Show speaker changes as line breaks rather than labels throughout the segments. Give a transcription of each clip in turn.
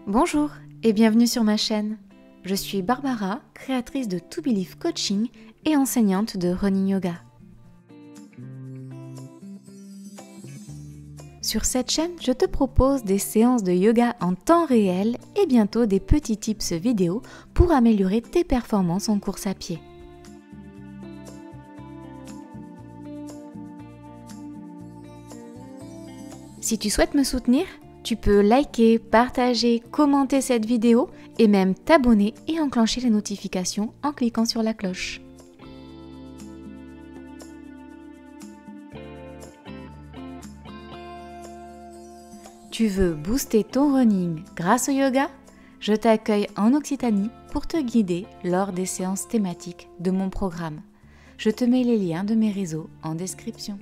Bonjour et bienvenue sur ma chaîne. Je suis Barbara, créatrice de To Believe Coaching et enseignante de Running Yoga. Sur cette chaîne, je te propose des séances de yoga en temps réel et bientôt des petits tips vidéo pour améliorer tes performances en course à pied. Si tu souhaites me soutenir, tu peux liker, partager, commenter cette vidéo et même t'abonner et enclencher les notifications en cliquant sur la cloche. Tu veux booster ton running grâce au yoga? Je t'accueille en Occitanie pour te guider lors des séances thématiques de mon programme. Je te mets les liens de mes réseaux en description.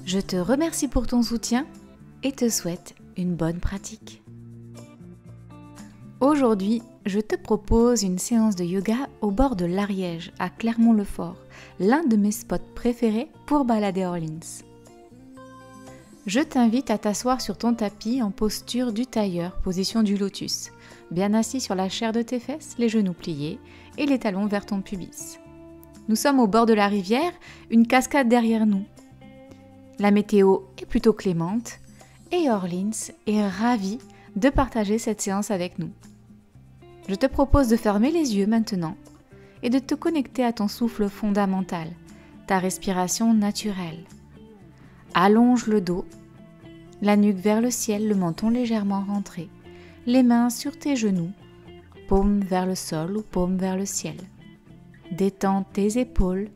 Je te remercie pour ton soutien et te souhaite une bonne pratique. Aujourd'hui, je te propose une séance de yoga au bord de l'Ariège, à Clermont-le-Fort, l'un de mes spots préférés pour balader Orleans. Je t'invite à t'asseoir sur ton tapis en posture du tailleur, position du lotus, bien assis sur la chair de tes fesses, les genoux pliés et les talons vers ton pubis. Nous sommes au bord de la rivière, une cascade derrière nous. La météo est plutôt clémente et Orleans est ravie de partager cette séance avec nous. Je te propose de fermer les yeux maintenant et de te connecter à ton souffle fondamental, ta respiration naturelle. Allonge le dos, la nuque vers le ciel, le menton légèrement rentré, les mains sur tes genoux, paume vers le sol ou paume vers le ciel. Détends tes épaules,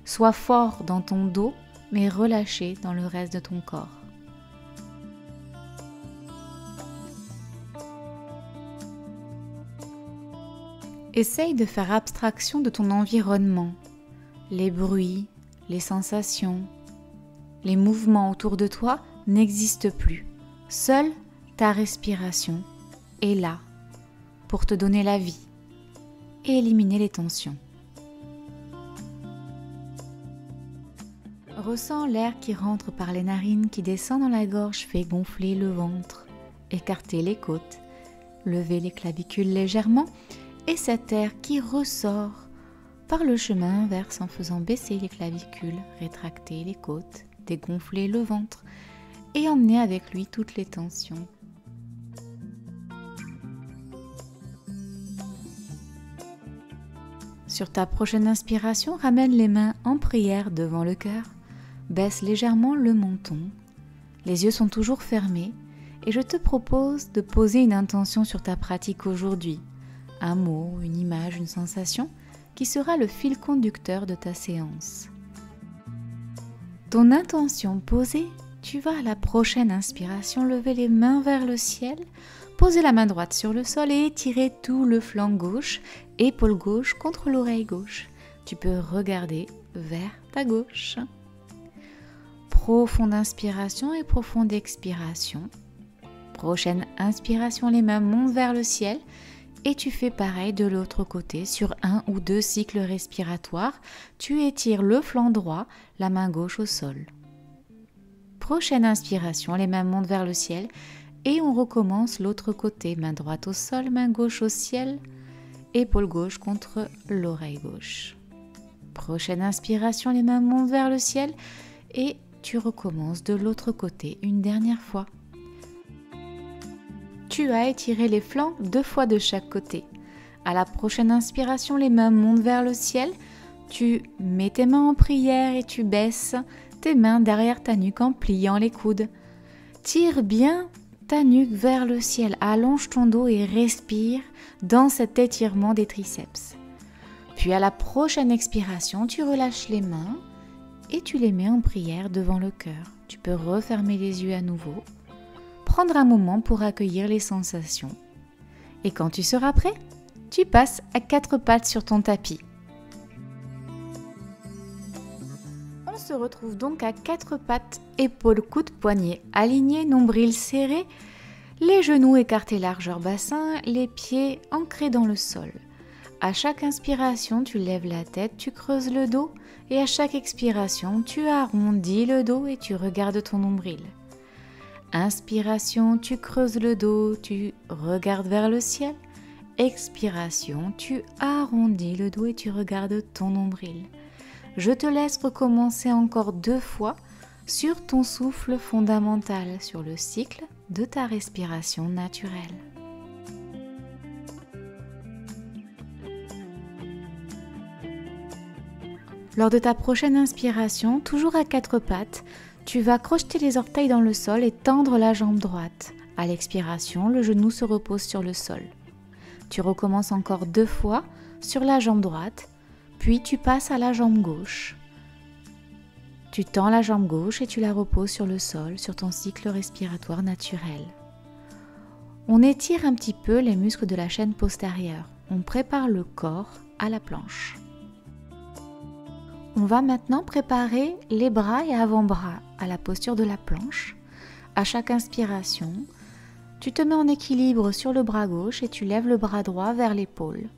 sois fort dans ton dos mais relâché dans le reste de ton corps. Essaye de faire abstraction de ton environnement, les bruits, les sensations, les mouvements autour de toi n'existent plus. Seule ta respiration est là pour te donner la vie et éliminer les tensions. Ressens l'air qui rentre par les narines, qui descend dans la gorge, fait gonfler le ventre, écarter les côtes, lever les clavicules légèrement, et cet air qui ressort par le chemin inverse en faisant baisser les clavicules, rétracter les côtes, dégonfler le ventre et emmener avec lui toutes les tensions. Sur ta prochaine inspiration, ramène les mains en prière devant le cœur. Baisse légèrement le menton, les yeux sont toujours fermés et je te propose de poser une intention sur ta pratique aujourd'hui, un mot, une image, une sensation qui sera le fil conducteur de ta séance. Ton intention posée, tu vas à la prochaine inspiration lever les mains vers le ciel, poser la main droite sur le sol et étirer tout le flanc gauche, épaule gauche contre l'oreille gauche. Tu peux regarder vers ta gauche. Profonde inspiration et profonde expiration. Prochaine inspiration, les mains montent vers le ciel et tu fais pareil de l'autre côté sur 1 ou 2 cycles respiratoires. Tu étires le flanc droit, la main gauche au sol. Prochaine inspiration, les mains montent vers le ciel et on recommence l'autre côté. Main droite au sol, main gauche au ciel, épaule gauche contre l'oreille gauche. Prochaine inspiration, les mains montent vers le ciel et tu recommences de l'autre côté une dernière fois. Tu as étiré les flancs 2 fois de chaque côté. À la prochaine inspiration, les mains montent vers le ciel. Tu mets tes mains en prière et tu baisses tes mains derrière ta nuque en pliant les coudes. Tire bien ta nuque vers le ciel. Allonge ton dos et respire dans cet étirement des triceps. Puis à la prochaine expiration, tu relâches les mains et tu les mets en prière devant le cœur. Tu peux refermer les yeux à nouveau, prendre un moment pour accueillir les sensations. Et quand tu seras prêt, tu passes à 4 pattes sur ton tapis. On se retrouve donc à 4 pattes, épaules, coudes, poignets alignés, nombril serré, les genoux écartés largeur bassin, les pieds ancrés dans le sol. À chaque inspiration, tu lèves la tête, tu creuses le dos et à chaque expiration, tu arrondis le dos et tu regardes ton nombril. Inspiration, tu creuses le dos, tu regardes vers le ciel. Expiration, tu arrondis le dos et tu regardes ton nombril. Je te laisse recommencer encore 2 fois sur ton souffle fondamental, sur le cycle de ta respiration naturelle. Lors de ta prochaine inspiration, toujours à 4 pattes, tu vas crocheter les orteils dans le sol et tendre la jambe droite. À l'expiration, le genou se repose sur le sol. Tu recommences encore 2 fois sur la jambe droite, puis tu passes à la jambe gauche. Tu tends la jambe gauche et tu la reposes sur le sol, sur ton cycle respiratoire naturel. On étire un petit peu les muscles de la chaîne postérieure. On prépare le corps à la planche. On va maintenant préparer les bras et avant-bras à la posture de la planche. À chaque inspiration, tu te mets en équilibre sur le bras gauche et tu lèves le bras droit vers l'épaule.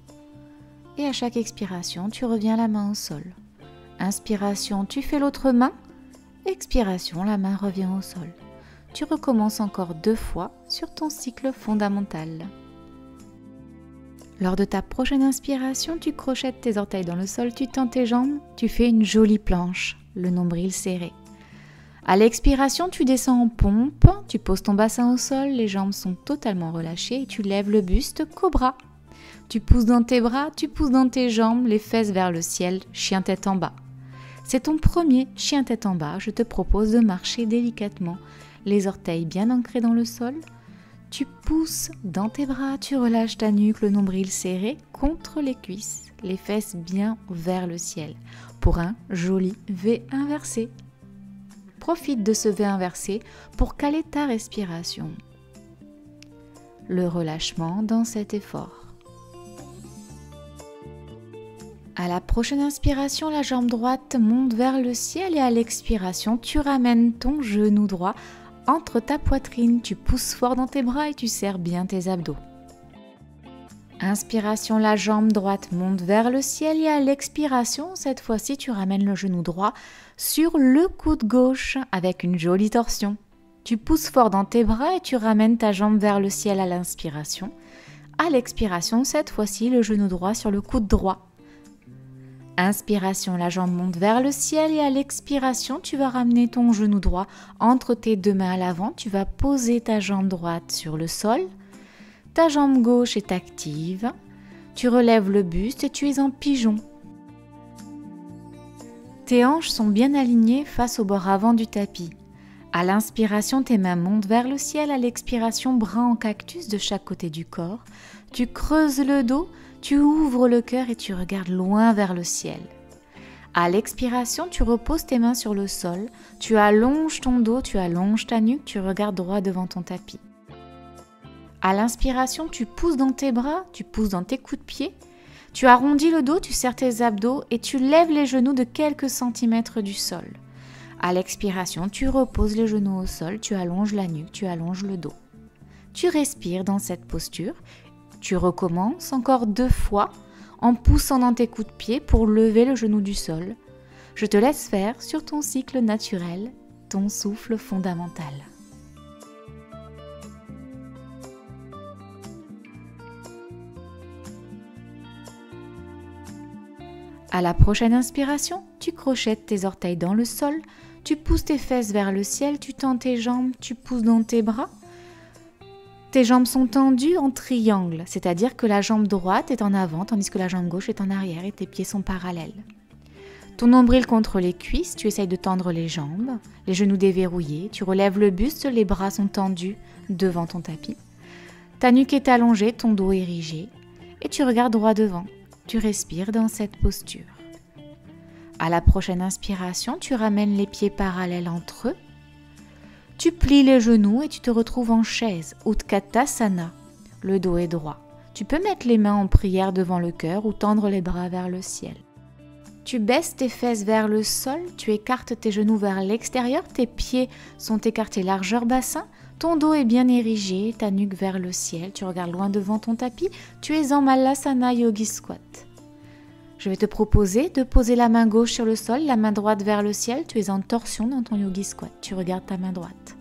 Et à chaque expiration, tu reviens la main au sol. Inspiration, tu fais l'autre main. Expiration, la main revient au sol. Tu recommences encore 2 fois sur ton cycle fondamental. Lors de ta prochaine inspiration, tu crochettes tes orteils dans le sol, tu tends tes jambes, tu fais une jolie planche, le nombril serré. À l'expiration, tu descends en pompe, tu poses ton bassin au sol, les jambes sont totalement relâchées et tu lèves le buste, cobra. Tu pousses dans tes bras, tu pousses dans tes jambes, les fesses vers le ciel, chien tête en bas. C'est ton premier chien tête en bas, je te propose de marcher délicatement, les orteils bien ancrés dans le sol. Tu pousses dans tes bras, tu relâches ta nuque, le nombril serré contre les cuisses, les fesses bien vers le ciel, pour un joli V inversé. Profite de ce V inversé pour caler ta respiration. Le relâchement dans cet effort. À la prochaine inspiration, la jambe droite monte vers le ciel et à l'expiration, tu ramènes ton genou droit entre ta poitrine, tu pousses fort dans tes bras et tu serres bien tes abdos. Inspiration, la jambe droite monte vers le ciel et à l'expiration, cette fois-ci, tu ramènes le genou droit sur le coude gauche avec une jolie torsion. Tu pousses fort dans tes bras et tu ramènes ta jambe vers le ciel à l'inspiration. À l'expiration, cette fois-ci, le genou droit sur le coude droit. Inspiration, la jambe monte vers le ciel et à l'expiration, tu vas ramener ton genou droit entre tes 2 mains à l'avant. Tu vas poser ta jambe droite sur le sol. Ta jambe gauche est active. Tu relèves le buste et tu es en pigeon. Tes hanches sont bien alignées face au bord avant du tapis. À l'inspiration, tes mains montent vers le ciel. À l'expiration, bras en cactus de chaque côté du corps. Tu creuses le dos. Tu ouvres le cœur et tu regardes loin vers le ciel. À l'expiration, tu reposes tes mains sur le sol, tu allonges ton dos, tu allonges ta nuque, tu regardes droit devant ton tapis. À l'inspiration, tu pousses dans tes bras, tu pousses dans tes coups de pied, tu arrondis le dos, tu serres tes abdos et tu lèves les genoux de quelques centimètres du sol. À l'expiration, tu reposes les genoux au sol, tu allonges la nuque, tu allonges le dos. Tu respires dans cette posture. Tu recommences encore 2 fois en poussant dans tes coups de pied pour lever le genou du sol. Je te laisse faire sur ton cycle naturel, ton souffle fondamental. À la prochaine inspiration, tu crochettes tes orteils dans le sol, tu pousses tes fesses vers le ciel, tu tends tes jambes, tu pousses dans tes bras. Tes jambes sont tendues en triangle, c'est-à-dire que la jambe droite est en avant tandis que la jambe gauche est en arrière et tes pieds sont parallèles. Ton nombril contre les cuisses, tu essayes de tendre les jambes, les genoux déverrouillés, tu relèves le buste, les bras sont tendus devant ton tapis. Ta nuque est allongée, ton dos érigé et tu regardes droit devant. Tu respires dans cette posture. À la prochaine inspiration, tu ramènes les pieds parallèles entre eux. Tu plies les genoux et tu te retrouves en chaise, Utkatasana. Le dos est droit. Tu peux mettre les mains en prière devant le cœur ou tendre les bras vers le ciel. Tu baisses tes fesses vers le sol, tu écartes tes genoux vers l'extérieur, tes pieds sont écartés largeur bassin, Ton dos est bien érigé, ta nuque vers le ciel, tu regardes loin devant ton tapis, tu es en Malasana Yogi Squat. Je vais te proposer de poser la main gauche sur le sol, la main droite vers le ciel, tu es en torsion dans ton Yogi Squat, tu regardes ta main droite.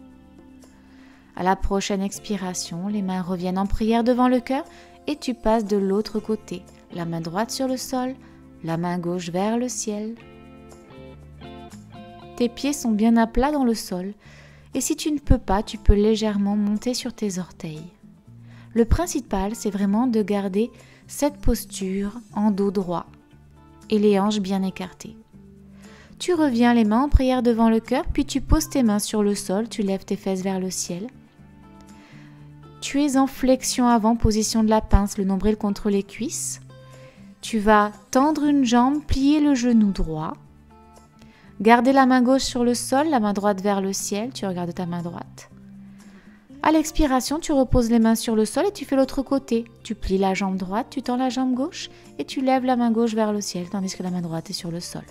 À la prochaine expiration, les mains reviennent en prière devant le cœur et tu passes de l'autre côté, la main droite sur le sol, la main gauche vers le ciel. Tes pieds sont bien à plat dans le sol. Et si tu ne peux pas, tu peux légèrement monter sur tes orteils. Le principal, c'est vraiment de garder cette posture en dos droit et les hanches bien écartées. Tu reviens les mains en prière devant le cœur, puis tu poses tes mains sur le sol, tu lèves tes fesses vers le ciel. Tu es en flexion avant, position de la pince, le nombril contre les cuisses. Tu vas tendre une jambe, plier le genou droit. Gardez la main gauche sur le sol, la main droite vers le ciel, tu regardes ta main droite. À l'expiration, tu reposes les mains sur le sol et tu fais l'autre côté. Tu plies la jambe droite, tu tends la jambe gauche et tu lèves la main gauche vers le ciel tandis que la main droite est sur le sol.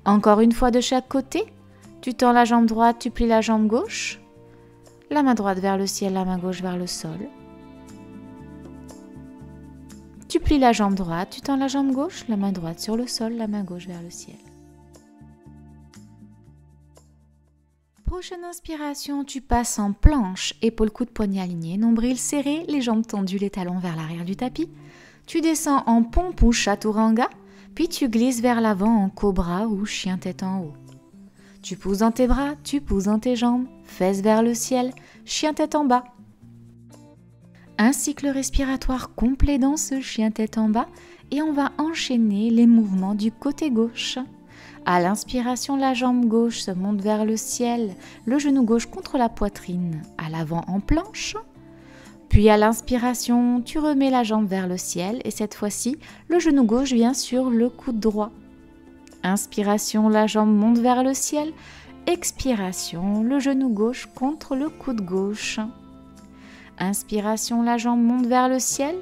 Encore une fois de chaque côté, tu tends la jambe droite, tu plies la jambe gauche, la main droite vers le ciel, la main gauche vers le sol. Tu plies la jambe droite, tu tends la jambe gauche, la main droite sur le sol, la main gauche vers le ciel. Prochaine inspiration, tu passes en planche, épaules, coudes, poignets alignés, nombril serré, les jambes tendues, les talons vers l'arrière du tapis. Tu descends en pompe ou chaturanga, puis tu glisses vers l'avant en cobra ou chien tête en haut. Tu pousses dans tes bras, tu pousses dans tes jambes, fesses vers le ciel, chien tête en bas. Un cycle respiratoire complet dans ce chien tête en bas et on va enchaîner les mouvements du côté gauche. À l'inspiration, la jambe gauche se monte vers le ciel, le genou gauche contre la poitrine, à l'avant en planche. Puis à l'inspiration, tu remets la jambe vers le ciel et cette fois-ci, le genou gauche vient sur le coude droit. Inspiration, la jambe monte vers le ciel. Expiration, le genou gauche contre le coude gauche. Inspiration, la jambe monte vers le ciel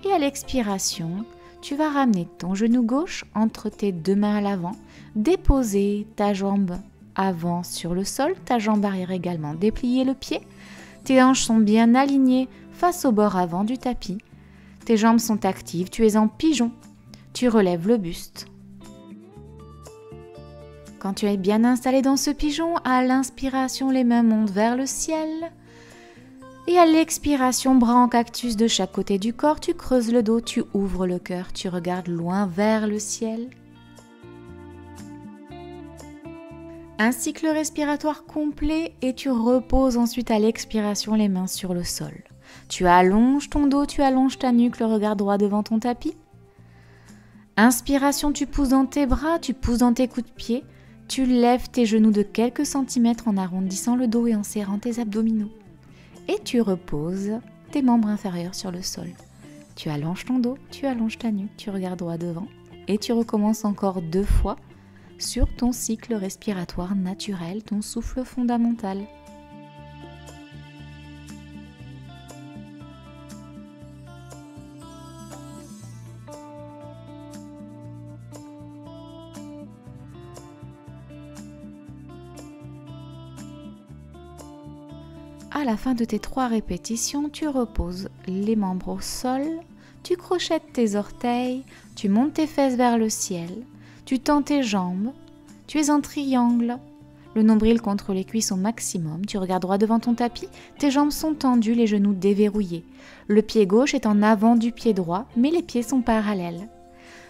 et à l'expiration, tu vas ramener ton genou gauche entre tes deux mains à l'avant, déposer ta jambe avant sur le sol, ta jambe arrière également, déplier le pied. Tes hanches sont bien alignées face au bord avant du tapis. Tes jambes sont actives, tu es en pigeon. Tu relèves le buste. Quand tu es bien installé dans ce pigeon, à l'inspiration, les mains montent vers le ciel. Et à l'expiration, bras en cactus de chaque côté du corps, tu creuses le dos, tu ouvres le cœur, tu regardes loin vers le ciel. Un cycle respiratoire complet et tu reposes ensuite à l'expiration les mains sur le sol. Tu allonges ton dos, tu allonges ta nuque, le regard droit devant ton tapis. Inspiration, tu pousses dans tes bras, tu pousses dans tes coups de pied. Tu lèves tes genoux de quelques centimètres en arrondissant le dos et en serrant tes abdominaux. Et tu reposes tes membres inférieurs sur le sol. Tu allonges ton dos, tu allonges ta nuque, tu regardes droit devant. Et tu recommences encore 2 fois sur ton cycle respiratoire naturel, ton souffle fondamental. À la fin de tes 3 répétitions, tu reposes les membres au sol, tu crochettes tes orteils, tu montes tes fesses vers le ciel, tu tends tes jambes, tu es en triangle, le nombril contre les cuisses au maximum, tu regardes droit devant ton tapis, tes jambes sont tendues, les genoux déverrouillés. Le pied gauche est en avant du pied droit, mais les pieds sont parallèles.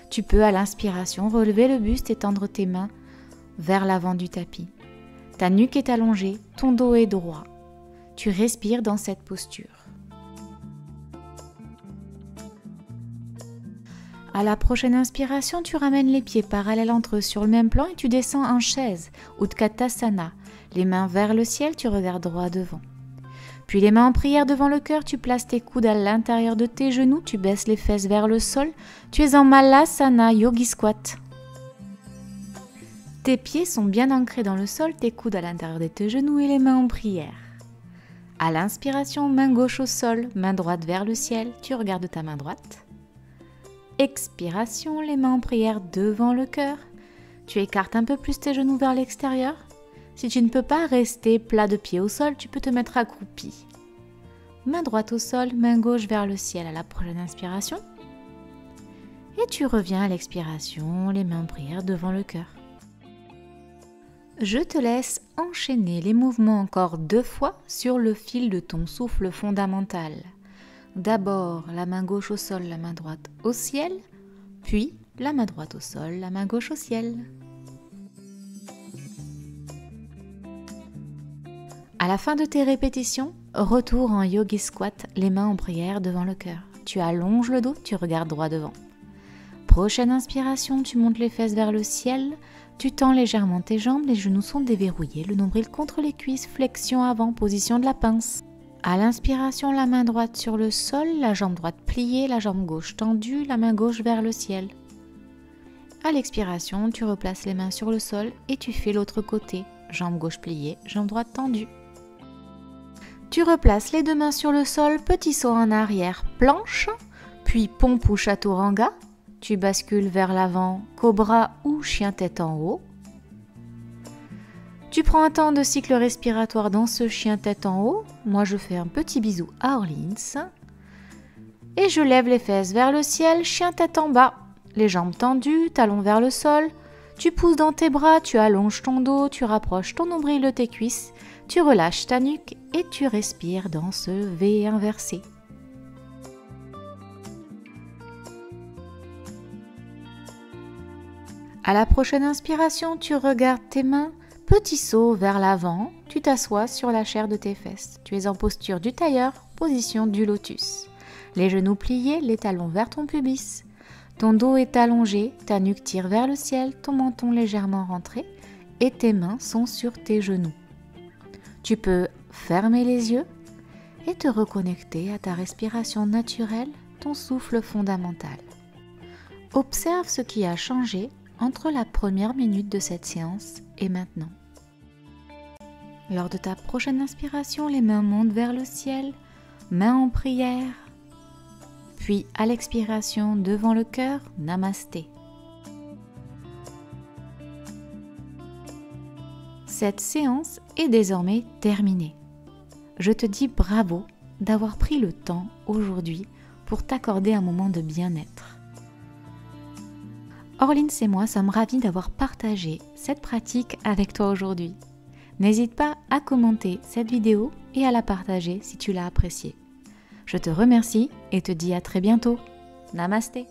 Tu peux à l'inspiration relever le buste et tendre tes mains vers l'avant du tapis. Ta nuque est allongée, ton dos est droit. Tu respires dans cette posture. À la prochaine inspiration, tu ramènes les pieds parallèles entre eux sur le même plan et tu descends en chaise, Utkatasana. Les mains vers le ciel, tu regardes droit devant. Puis les mains en prière devant le cœur, tu places tes coudes à l'intérieur de tes genoux, tu baisses les fesses vers le sol. Tu es en Malasana Yogi Squat. Tes pieds sont bien ancrés dans le sol, tes coudes à l'intérieur de tes genoux et les mains en prière. À l'inspiration, main gauche au sol, main droite vers le ciel, tu regardes ta main droite. Expiration, les mains en prière devant le cœur. Tu écartes un peu plus tes genoux vers l'extérieur. Si tu ne peux pas rester plat de pied au sol, tu peux te mettre accroupi. Main droite au sol, main gauche vers le ciel à la prochaine inspiration. Et tu reviens à l'expiration, les mains en prière devant le cœur. Je te laisse enchaîner les mouvements encore 2 fois sur le fil de ton souffle fondamental. D'abord la main gauche au sol, la main droite au ciel, puis la main droite au sol, la main gauche au ciel. À la fin de tes répétitions, retour en yogi squat, les mains en prière devant le cœur. Tu allonges le dos, tu regardes droit devant. Prochaine inspiration, tu montes les fesses vers le ciel, tu tends légèrement tes jambes, les genoux sont déverrouillés, le nombril contre les cuisses, flexion avant, position de la pince. À l'inspiration, la main droite sur le sol, la jambe droite pliée, la jambe gauche tendue, la main gauche vers le ciel. À l'expiration, tu replaces les mains sur le sol et tu fais l'autre côté, jambe gauche pliée, jambe droite tendue. Tu replaces les 2 mains sur le sol, petit saut en arrière, planche, puis pompe ou chaturanga. Tu bascules vers l'avant, cobra ou chien tête en haut. Tu prends un temps de cycle respiratoire dans ce chien tête en haut. Moi, je fais un petit bisou à Orleans. Et je lève les fesses vers le ciel, chien tête en bas. Les jambes tendues, talons vers le sol. Tu pousses dans tes bras, tu allonges ton dos, tu rapproches ton nombril de tes cuisses. Tu relâches ta nuque et tu respires dans ce V inversé. À la prochaine inspiration, tu regardes tes mains, petit saut vers l'avant, tu t'assois sur la chair de tes fesses. Tu es en posture du tailleur, position du lotus. Les genoux pliés, les talons vers ton pubis. Ton dos est allongé, ta nuque tire vers le ciel, ton menton légèrement rentré et tes mains sont sur tes genoux. Tu peux fermer les yeux et te reconnecter à ta respiration naturelle, ton souffle fondamental. Observe ce qui a changé entre la première minute de cette séance et maintenant. Lors de ta prochaine inspiration, les mains montent vers le ciel, mains en prière, puis à l'expiration devant le cœur, namasté. Cette séance est désormais terminée. Je te dis bravo d'avoir pris le temps aujourd'hui pour t'accorder un moment de bien-être. Orleans et moi sommes ravis d'avoir partagé cette pratique avec toi aujourd'hui. N'hésite pas à commenter cette vidéo et à la partager si tu l'as appréciée. Je te remercie et te dis à très bientôt. Namasté.